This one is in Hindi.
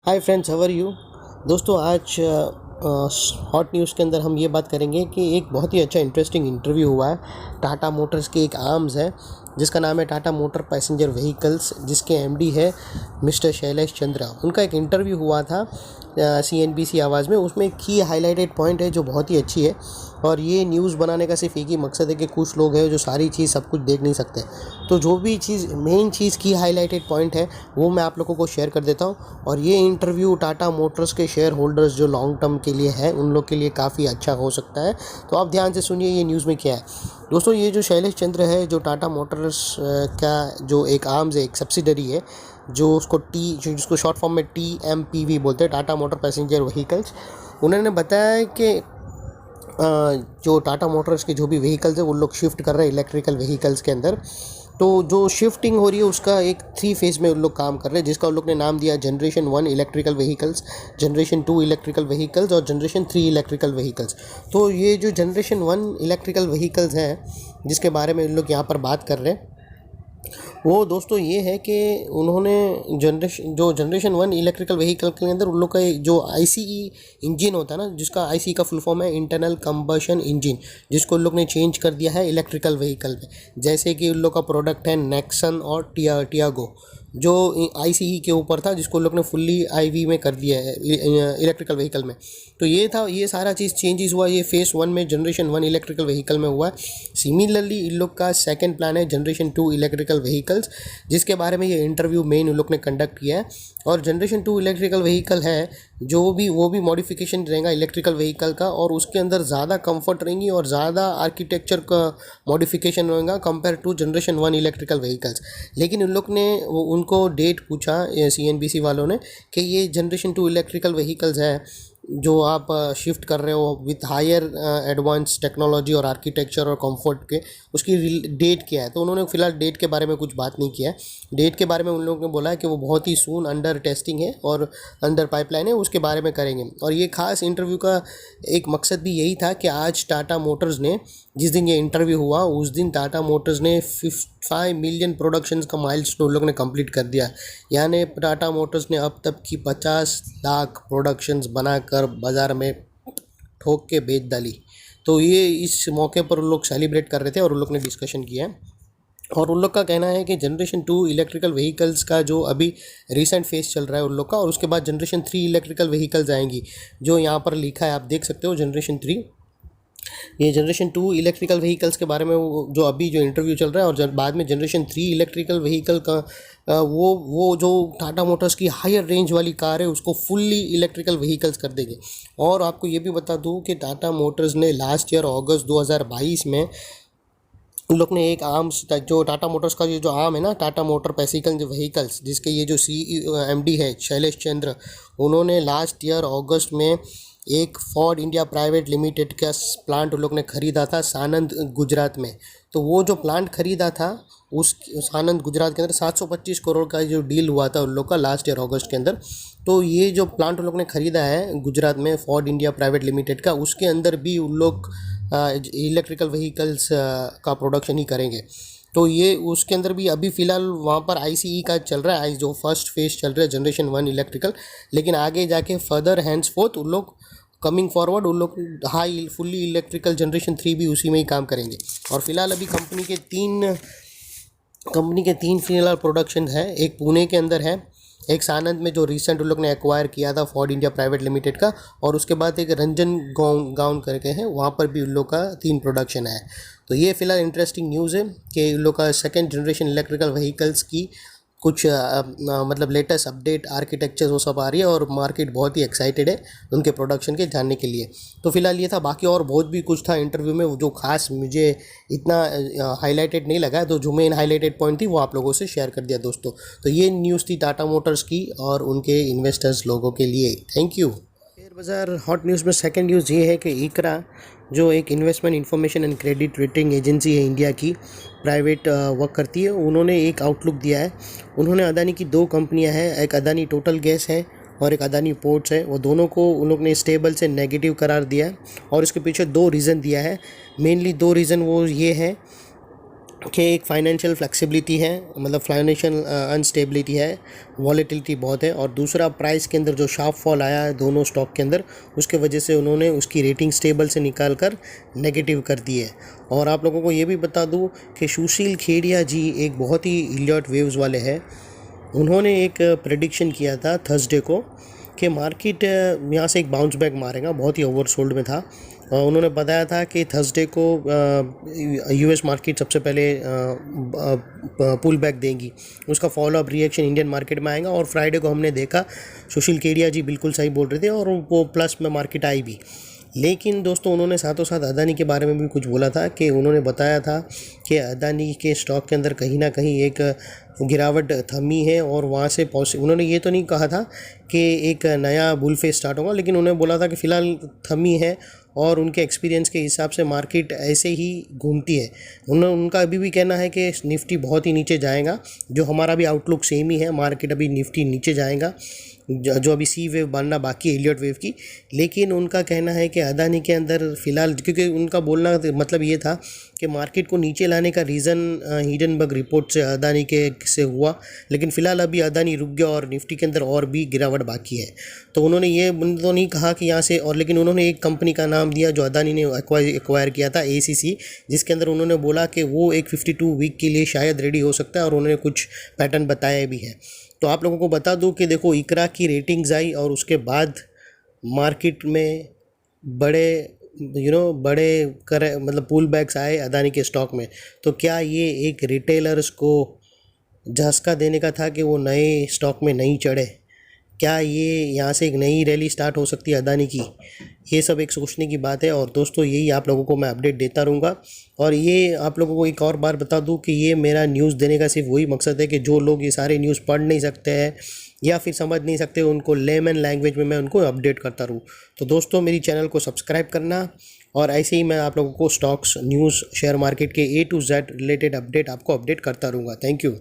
Hi friends, how are you. दोस्तों, आज हॉट न्यूज़ के अंदर हम ये बात करेंगे कि एक बहुत ही अच्छा इंटरेस्टिंग इंटरव्यू हुआ है। टाटा मोटर्स के एक आर्म्स है जिसका नाम है टाटा मोटर पैसेंजर व्हीकल्स, जिसके एमडी है मिस्टर शैलेश चंद्रा। उनका एक इंटरव्यू हुआ था CNBC आवाज़ में। उसमें एक की हाईलाइटेड पॉइंट है जो बहुत ही अच्छी है, और ये न्यूज़ बनाने का सिर्फ एक ही मकसद है कि कुछ लोग हैं जो सारी चीज़ सब कुछ देख नहीं सकते। तो जो भी चीज़ मेन चीज़ की हाईलाइटेड पॉइंट है वो मैं आप लोगों को शेयर कर देता हूँ। और ये इंटरव्यू टाटा मोटर्स के शेयर होल्डर्स जो लॉन्ग टर्म के लिए है उन लोग के लिए काफ़ी अच्छा हो सकता है। तो आप ध्यान से सुनिए ये न्यूज़ में क्या है। दोस्तों, ये जो शैलेश चंद्र है, जो टाटा मोटर्स का जो एक आर्म्स है, एक सब्सिडरी है, जो उसको जिसको शॉर्ट फॉर्म में TMPV बोलते हैं, टाटा मोटर पैसेंजर व्हीकल्स। उन्होंने बताया कि जो टाटा मोटर्स के जो भी व्हीकल्स है वो लोग शिफ्ट कर रहे हैं इलेक्ट्रिकल व्हीकल्स के अंदर। तो जो शिफ्टिंग हो रही है उसका एक 3 फेज़ में उन लोग काम कर रहे हैं, जिसका उन लोग ने नाम दिया generation 1 electrical vehicles, generation 2 electrical vehicles और जनरेशन 3 इलेक्ट्रिकल व्हीकल्स। तो ये जो जनरेशन 1 इलेक्ट्रिकल व्हीकल्स हैं जिसके बारे में उन लोग यहाँ पर बात कर रहे हैं, वो दोस्तों ये है कि उन्होंने जनरेशन 1 इलेक्ट्रिकल व्हीकल के अंदर उन लोग का जो ICE इंजन होता है ना, जिसका ICE का फुल फॉर्म है इंटरनल कंबशन इंजन, जिसको उन लोग ने चेंज कर दिया है इलेक्ट्रिकल व्हीकल में। जैसे कि उन लोग का प्रोडक्ट है नेक्सन और टियागो, जो ICE के ऊपर था, जिसको उन लोग ने फुल्ली IV में कर दिया है इलेक्ट्रिकल व्हीकल में। तो ये था, ये सारा चीज़ चेंजेस हुआ, ये फेज़ 1 में जनरेशन 1 इलेक्ट्रिकल व्हीकल में हुआ है। सिमिलरली इन लोग का सेकंड प्लान है जनरेशन 2 इलेक्ट्रिकल व्हीकल्स, जिसके बारे में ये इंटरव्यू मेन उन लोग ने कंडक्ट किया है। और जनरेशन 2 इलेक्ट्रिकल व्हीकल है जो भी, वो भी मॉडिफिकेशन रहेगा इलेक्ट्रिकल व्हीकल का, और उसके अंदर ज़्यादा कंफर्ट रहेंगी और ज़्यादा आर्किटेक्चर का मॉडिफिकेशन रहेगा compare to generation 1 electrical vehicles. लेकिन उन लोग ने उनको डेट पूछा CNBC वालों ने कि ये जनरेशन 2 इलेक्ट्रिकल व्हीकल्स है जो आप शिफ्ट कर रहे हो विथ हायर एडवांस टेक्नोलॉजी और आर्किटेक्चर और कंफर्ट के, उसकी डेट क्या है। तो उन्होंने फिलहाल डेट के बारे में कुछ बात नहीं किया है। डेट के बारे में उन लोगों ने बोला है कि वो बहुत ही सून अंडर टेस्टिंग है और अंडर पाइपलाइन है, उसके बारे में करेंगे। और ये खास इंटरव्यू का एक मकसद भी यही था कि आज टाटा मोटर्स ने, जिस दिन ये इंटरव्यू हुआ उस दिन टाटा मोटर्स ने 5 मिलियन प्रोडक्शंस का माइलस्टोन लोग ने कंप्लीट कर दिया। यानी टाटा मोटर्स ने अब तक की 50 लाख प्रोडक्शंस बनाकर बाज़ार में ठोक के बेच डाली। तो ये इस मौके पर उन लोग सेलिब्रेट कर रहे थे और उन लोग ने डिस्कशन किया है। और उन लोग का कहना है कि जनरेशन 2 इलेक्ट्रिकल व्हीकल्स का जो अभी रिसेंट फेस चल रहा है उन लोग का, और उसके बाद जनरेशन 3 इलेक्ट्रिकल व्हीकल्स आएंगी, जो यहाँ पर लिखा है, आप देख सकते हो जनरेशन 3। ये जनरेशन 2 इलेक्ट्रिकल व्हीकल्स के बारे में जो अभी जो इंटरव्यू चल रहा है, और जब बाद में जनरेशन 3 इलेक्ट्रिकल व्हीकल का वो जो टाटा मोटर्स की हायर रेंज वाली कार है उसको फुल्ली इलेक्ट्रिकल व्हीकल्स कर देंगे। और आपको ये भी बता दूं कि टाटा मोटर्स ने लास्ट ईयर अगस्त 2022 में उन लोग ने एक आर्म्स, जो टाटा मोटर्स का ये जो आर्म है ना, टाटा मोटर पैसेंजर व्हीकल्स, जिसके ये जो MD है शैलेश चंद्र, उन्होंने लास्ट ईयर अगस्त में एक फोर्ड इंडिया प्राइवेट लिमिटेड का प्लांट उन लोग ने ख़रीदा था सानंद गुजरात में। तो वो जो प्लांट ख़रीदा था उस सानंद गुजरात के अंदर 725 करोड़ का जो डील हुआ था उन लोग का लास्ट ईयर अगस्त के अंदर। तो ये जो प्लांट उन लोग ने ख़रीदा है गुजरात में फोर्ड इंडिया प्राइवेट लिमिटेड का, उसके अंदर भी उन लोग इलेक्ट्रिकल व्हीकल्स का प्रोडक्शन ही करेंगे। तो ये उसके अंदर भी अभी फ़िलहाल वहाँ पर ICE का चल रहा है, जो फर्स्ट फेज़ चल रहा है जनरेशन 1 इलेक्ट्रिकल। लेकिन आगे जाके फर्दर हैंड्स फोर्थ उन लोग कमिंग फॉरवर्ड उन लोग हाई फुल्ली इलेक्ट्रिकल जनरेशन 3 भी उसी में ही काम करेंगे। और फिलहाल अभी कंपनी के तीन फिलहाल प्रोडक्शन है। एक पुणे के अंदर है, एक सानंद में जो रिसेंट उन लोग ने एक्वायर किया था फोर्ड इंडिया प्राइवेट लिमिटेड का, और उसके बाद एक रंजन गाउन करके है, वहाँ पर भी उन लोग का 3 प्रोडक्शन है। तो ये फिलहाल इंटरेस्टिंग न्यूज़ है कि उन लोग का सेकेंड जनरेशन इलेक्ट्रिकल व्हीकल्स की कुछ मतलब लेटेस्ट अपडेट आर्किटेक्चर वो सब आ रही है, और मार्केट बहुत ही एक्साइटेड है उनके प्रोडक्शन के जानने के लिए। तो फिलहाल ये था, बाकी और बहुत भी कुछ था इंटरव्यू में जो खास मुझे इतना हाईलाइटेड नहीं लगा। तो जो मेन हाईलाइटेड पॉइंट थी वो आप लोगों से शेयर कर दिया दोस्तों। तो ये न्यूज़ थी टाटा मोटर्स की और उनके इन्वेस्टर्स लोगों के लिए। Thank you. शेयर बाज़ार हॉट न्यूज़ में सेकंड न्यूज़ ये है कि इकरा, जो एक investment information and credit rating agency है इंडिया की, प्राइवेट वर्क करती है, उन्होंने एक आउटलुक दिया है। उन्होंने अदानी की 2 कंपनियां हैं, एक अदानी टोटल गैस है और एक अदानी पोर्ट्स है, वो दोनों को उन लोग ने स्टेबल से नेगेटिव करार दिया है। और इसके पीछे 2 रीज़न दिया है। मेनली 2 रीज़न वो ये है कि एक फाइनेंशियल फ्लेक्सिबिलिटी है, मतलब फाइनेंशियल अनस्टेबिलिटी है, वॉलेटिलिटी बहुत है, और दूसरा प्राइस के अंदर जो शार्प फॉल आया है दोनों स्टॉक के अंदर, उसके वजह से उन्होंने उसकी रेटिंग स्टेबल से निकाल कर नेगेटिव कर दी है। और आप लोगों को ये भी बता दूं कि सुशील खेड़िया जी एक बहुत ही इलियट वेव्स वाले हैं। उन्होंने एक प्रेडिक्शन किया था थर्सडे को कि मार्केट यहाँ से एक बाउंस बैक मारेगा, बहुत ही ओवरसोल्ड में था। उन्होंने बताया था कि थर्सडे को यूएस मार्केट सबसे पहले पुल बैक देंगी, उसका follow up reaction Indian market में आएगा। और फ्राइडे को हमने देखा सुशील केडिया जी बिल्कुल सही बोल रहे थे और वो प्लस में मार्केट आई भी। लेकिन दोस्तों उन्होंने साथों साथ अदानी के बारे में भी कुछ बोला था कि उन्होंने बताया था कि अदानी के स्टॉक के अंदर कहीं ना कहीं एक गिरावट थमी है, और वहाँ से उन्होंने ये तो नहीं कहा था कि एक नया बुल फेस स्टार्ट होगा, लेकिन उन्होंने बोला था कि फ़िलहाल थमी है और उनके एक्सपीरियंस के हिसाब से मार्केट ऐसे ही घूमती है। उनका अभी भी कहना है कि निफ्टी बहुत ही नीचे जाएगा, जो हमारा भी आउटलुक सेम ही है, मार्केट अभी निफ्टी नीचे जाएगा, जो अभी सी वेव बनना बाकी है एलियट वेव की। लेकिन उनका कहना है कि अदानी के अंदर फ़िलहाल, क्योंकि उनका बोलना मतलब ये था कि मार्केट को नीचे लाने का रीज़न हिडनबर्ग रिपोर्ट से अदानी के से हुआ, लेकिन फ़िलहाल अभी अदानी रुक गया और निफ्टी के अंदर और भी गिरावट बाकी है। तो उन्होंने ये तो नहीं कहा कि यहाँ से, और लेकिन उन्होंने एक कंपनी का नाम दिया जो अदानी ने एक्वायर किया था, ACC, जिसके अंदर उन्होंने बोला कि वो एक 52 वीक के लिए शायद रेडी हो सकता है, और उन्होंने कुछ पैटर्न बताए भी हैं। तो आप लोगों को बता दूं कि देखो इकरा की रेटिंग्स आई और उसके बाद मार्केट में बड़े मतलब पुल बैक्स आए अदानी के स्टॉक में। तो क्या ये एक रिटेलर्स को झटका देने का था कि वो नए स्टॉक में नहीं चढ़े? क्या ये यहाँ से एक नई रैली स्टार्ट हो सकती है अदानी की? ये सब एक सोचने की बात है। और दोस्तों यही आप लोगों को मैं अपडेट देता रहूँगा। और ये आप लोगों को एक और बार बता दूँ कि ये मेरा न्यूज़ देने का सिर्फ वही मकसद है कि जो लोग ये सारे न्यूज़ पढ़ नहीं सकते हैं या फिर समझ नहीं सकते, उनको लेमन लैंग्वेज में मैं उनको अपडेट करता रहूँ। तो दोस्तों मेरी चैनल को सब्सक्राइब करना, और ऐसे ही मैं आप लोगों को स्टॉक्स, न्यूज़, शेयर मार्केट के A to Z related update आपको अपडेट करता रहूँगा। Thank you.